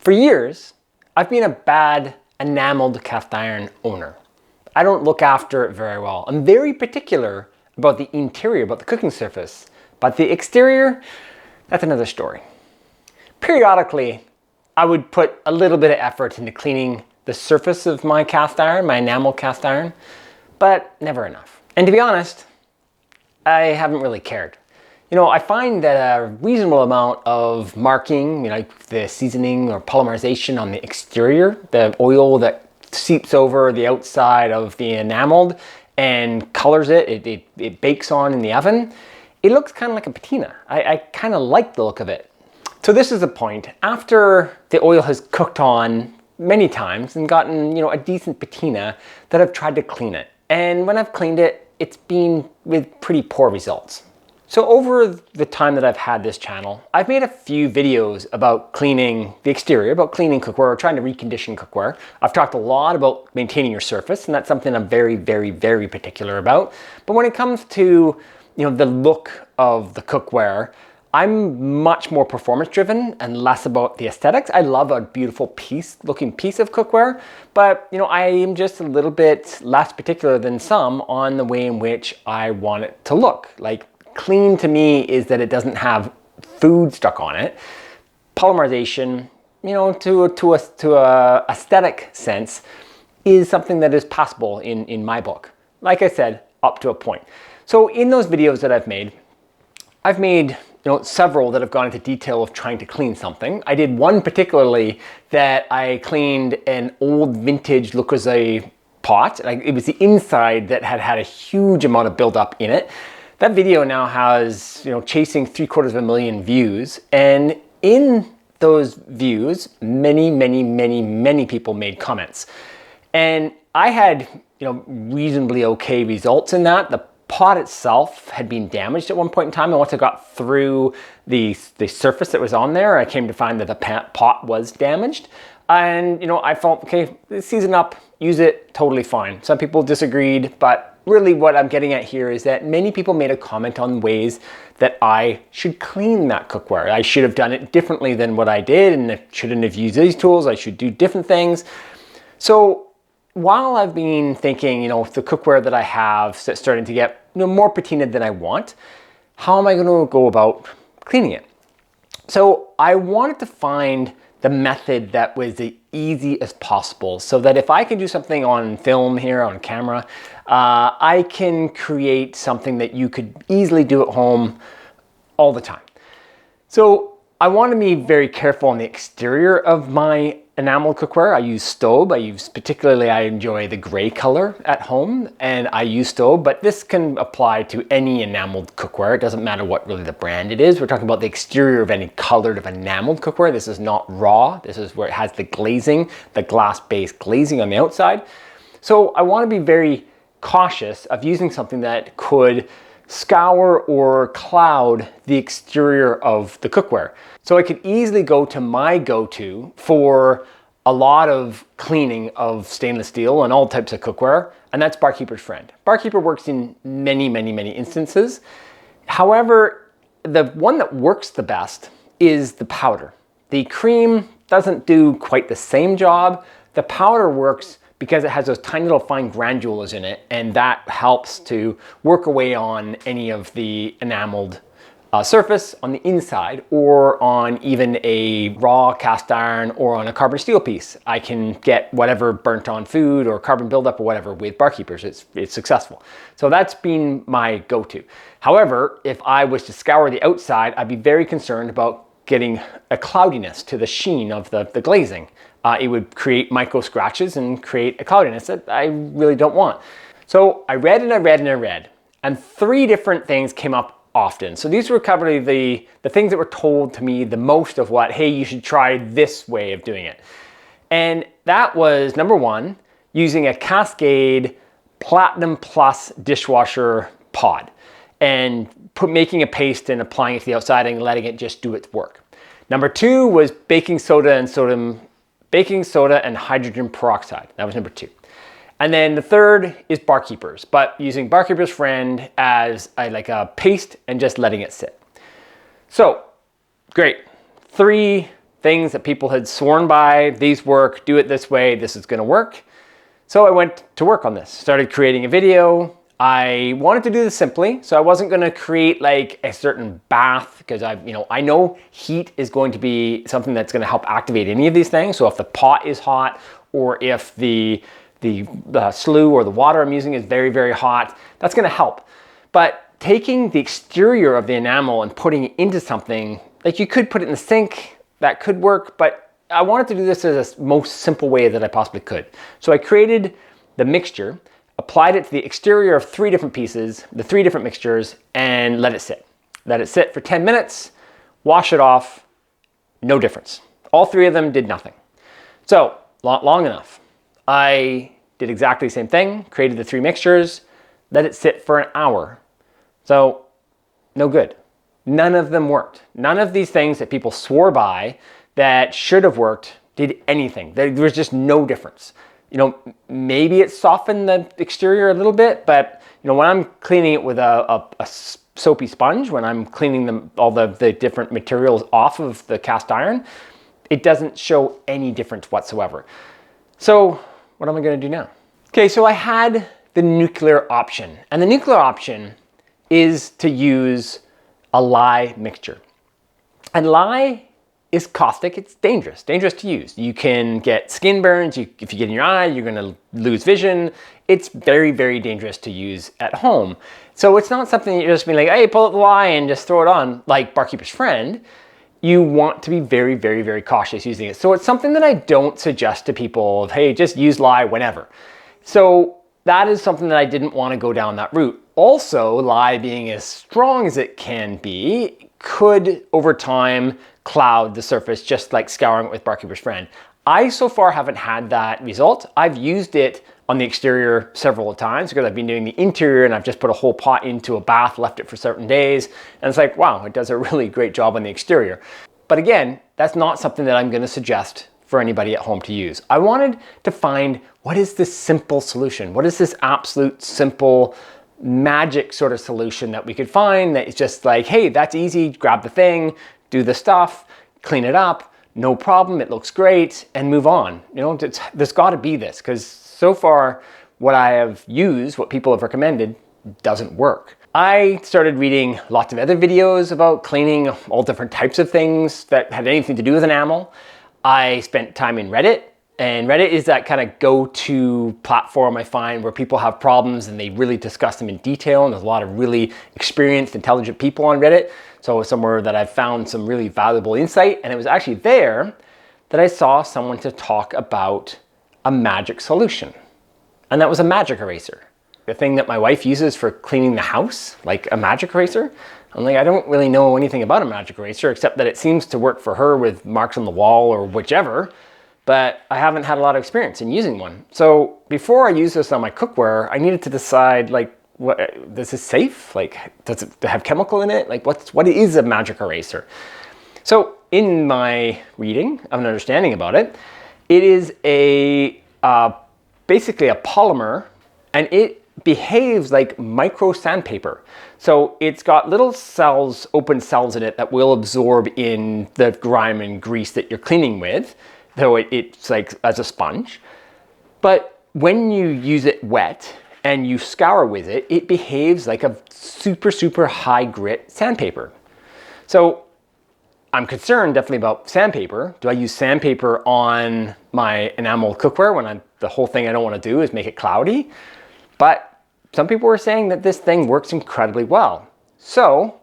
For years, I've been a bad enameled cast iron owner. I don't look after it very well. I'm very particular about the interior, about the cooking surface, but the exterior, that's another story. Periodically, I would put a little bit of effort into cleaning the surface of my cast iron, my enamel cast iron, but never enough. And to be honest, I haven't really cared. You know, I find that a reasonable amount of marking, like the seasoning or polymerization on the exterior, the oil that seeps over the outside of the enameled and colors it, it bakes on in the oven, it looks kind of like a patina. I kind of like the look of it. So this is the point. After the oil has cooked on many times and gotten, a decent patina, that I've tried to clean it. And when I've cleaned it, it's been with pretty poor results. So over the time that I've had this channel, I've made a few videos about cleaning the exterior, about cleaning cookware, or trying to recondition cookware. I've talked a lot about maintaining your surface, and that's something I'm very, very, very particular about. But when it comes to, the look of the cookware, I'm much more performance driven and less about the aesthetics. I love a beautiful looking piece of cookware, but I am just a little bit less particular than some on the way in which I want it to look. Like, clean to me is that it doesn't have food stuck on it. Polymerization, to a aesthetic sense, is something that is possible in my book. Like I said, up to a point. So in those videos that I've made several that have gone into detail of trying to clean something. I did one particularly that I cleaned an old vintage Le Creuset pot. It was the inside that had a huge amount of buildup in it. That video now has, chasing 750,000 views. And in those views, many people made comments. And I had, reasonably okay results in that. The pot itself had been damaged at one point in time. And once I got through the surface that was on there, I came to find that the pot was damaged. And, I felt, okay, season up, use it, totally fine. Some people disagreed, but really what I'm getting at here is that many people made a comment on ways that I should clean that cookware. I should have done it differently than what I did, and I shouldn't have used these tools. I should do different things. So while I've been thinking, the cookware that I have is starting to get more patina than I want, how am I going to go about cleaning it? So I wanted to find the method that was the easy as possible, so that if I can do something on film here, on camera, I can create something that you could easily do at home all the time. So I want to be very careful on the exterior of my enameled cookware. I use Staub. I enjoy the gray color at home, and I use Staub, but this can apply to any enameled cookware. It doesn't matter what really the brand it is. We're talking about the exterior of any colored of enameled cookware. This is not raw. This is where it has the glazing, the glass-based glazing on the outside. So I want to be very cautious of using something that could scour or cloud the exterior of the cookware. So I could easily go to my go-to for a lot of cleaning of stainless steel and all types of cookware, and that's Barkeeper's Friend. Barkeeper works in many instances. However, the one that works the best is the powder. The cream doesn't do quite the same job. The powder works because it has those tiny little fine granules in it, and that helps to work away on any of the enameled surface on the inside, or on even a raw cast iron or on a carbon steel piece. I can get whatever burnt on food or carbon buildup or whatever with Barkeepers. It's successful. So that's been my go-to. However, if I was to scour the outside, I'd be very concerned about getting a cloudiness to the sheen of the glazing. It would create micro scratches and create a cloudiness that I really don't want. So I read, and 3 different things came up often. So these were probably the things that were told to me the most of what, hey, you should try this way of doing it. And that was, number 1, using a Cascade Platinum Plus dishwasher pod and making a paste and applying it to the outside and letting it just do its work. Number 2 was baking soda and hydrogen peroxide. That was number 2. And then the third is Barkeepers, but using Barkeeper's Friend as like a paste and just letting it sit. So great. 3 things that people had sworn by. These work, do it this way, this is gonna work. So I went to work on this, started creating a video. I wanted to do this simply, so I wasn't gonna create like a certain bath because I know heat is going to be something that's gonna help activate any of these things. So if the pot is hot or if the slough or the water I'm using is very, very hot, that's gonna help. But taking the exterior of the enamel and putting it into something, like you could put it in the sink, that could work, but I wanted to do this as the most simple way that I possibly could. So I created the mixture, applied it to the exterior of 3 different pieces, the 3 different mixtures, and let it sit. Let it sit for 10 minutes, wash it off, no difference. All 3 of them did nothing. So, long enough. I did exactly the same thing, created the 3 mixtures, let it sit for an hour. So, no good. None of them worked. None of these things that people swore by that should have worked did anything. There was just no difference. Maybe it softened the exterior a little bit, but when I'm cleaning it with a soapy sponge, when I'm cleaning all the different materials off of the cast iron, it doesn't show any difference whatsoever. So what am I gonna do now? Okay, so I had the nuclear option, and the nuclear option is to use a lye mixture. And lye is caustic, it's dangerous to use. You can get skin burns, if you get in your eye, you're gonna lose vision. It's very, very dangerous to use at home. So it's not something you're just being like, hey, pull out the lye and just throw it on like Barkeeper's Friend. You want to be very, very, very cautious using it. So it's something that I don't suggest to people of, hey, just use lye whenever. So that is something that I didn't want to go down that route. Also, lye being as strong as it can be could over time cloud the surface, just like scouring it with Barkeeper's Friend. I so far haven't had that result. I've used it on the exterior several times because I've been doing the interior and I've just put a whole pot into a bath, left it for certain days. And it's like, wow, it does a really great job on the exterior. But again, that's not something that I'm gonna suggest for anybody at home to use. I wanted to find what is this simple solution? What is this absolute simple magic sort of solution that we could find that is just like, hey, that's easy, grab the thing, do the stuff, clean it up, no problem, it looks great, and move on. There's gotta be this, because so far what I have used, what people have recommended, doesn't work. I started reading lots of other videos about cleaning all different types of things that had anything to do with enamel. I spent time in Reddit, and Reddit is that kind of go-to platform I find where people have problems and they really discuss them in detail, and there's a lot of really experienced, intelligent people on Reddit. So somewhere that I've found some really valuable insight, and it was actually there that I saw someone to talk about a magic solution, and that was a magic eraser. The thing that my wife uses for cleaning the house, like a magic eraser. I'm like, I don't really know anything about a magic eraser except that it seems to work for her with marks on the wall or whichever, but I haven't had a lot of experience in using one. So before I use this on my cookware, I needed to decide, like, is this safe? Like, does it have chemical in it? Like, what is a magic eraser? So in my reading of an understanding about it, it is basically a polymer, and it behaves like micro sandpaper. So it's got little cells, open cells in it that will absorb in the grime and grease that you're cleaning with, though it's like as a sponge. But when you use it wet and you scour with it, it behaves like a super, super high grit sandpaper. So I'm concerned definitely about sandpaper. Do I use sandpaper on my enamel cookware when the whole thing I don't want to do is make it cloudy? But some people were saying that this thing works incredibly well. So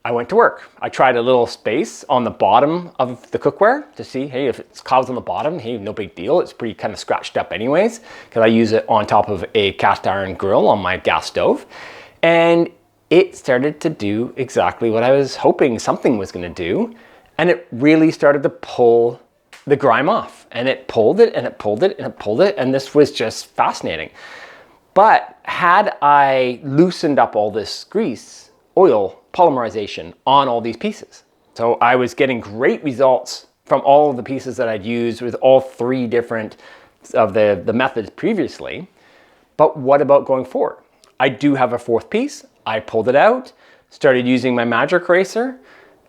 I went to work. I tried a little space on the bottom of the cookware to see, hey, if it's clouds on the bottom, hey, no big deal. It's pretty kind of scratched up anyways, because I use it on top of a cast iron grill on my gas stove. And it started to do exactly what I was hoping something was going to do. And it really started to pull the grime off. And it pulled it and it pulled it and it pulled it. And this was just fascinating. But had I loosened up all this grease, oil, polymerization on all these pieces. So I was getting great results from all of the pieces that I'd used with all 3 different of the methods previously. But what about going forward? I do have a 4th piece. I pulled it out, started using my magic eraser,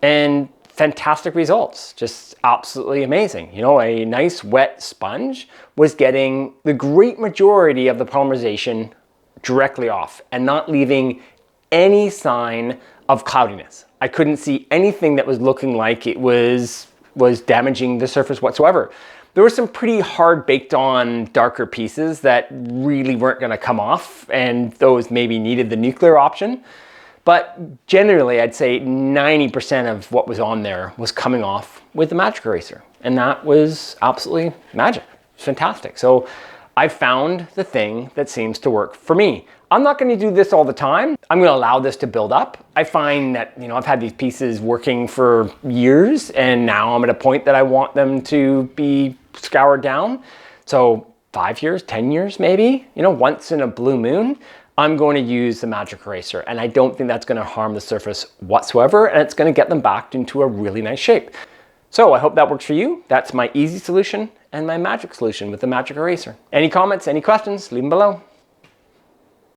and fantastic results, just absolutely amazing. You know, a nice wet sponge was getting the great majority of the polymerization directly off and not leaving any sign of cloudiness. I couldn't see anything that was looking like it was damaging the surface whatsoever. There were some pretty hard baked on darker pieces that really weren't going to come off, and those maybe needed the nuclear option. But generally, I'd say 90% of what was on there was coming off with the magic eraser. And that was absolutely magic. It's fantastic. So I found the thing that seems to work for me. I'm not going to do this all the time. I'm going to allow this to build up. I find that, you know, I've had these pieces working for years, and now I'm at a point that I want them to be scoured down. So 5 years, 10 years, maybe, you know, once in a blue moon, I'm going to use the magic eraser, and I don't think that's going to harm the surface whatsoever, and it's going to get them back into a really nice shape. So I hope that works for you. That's my easy solution and my magic solution with the magic eraser. Any comments, any questions, leave them below.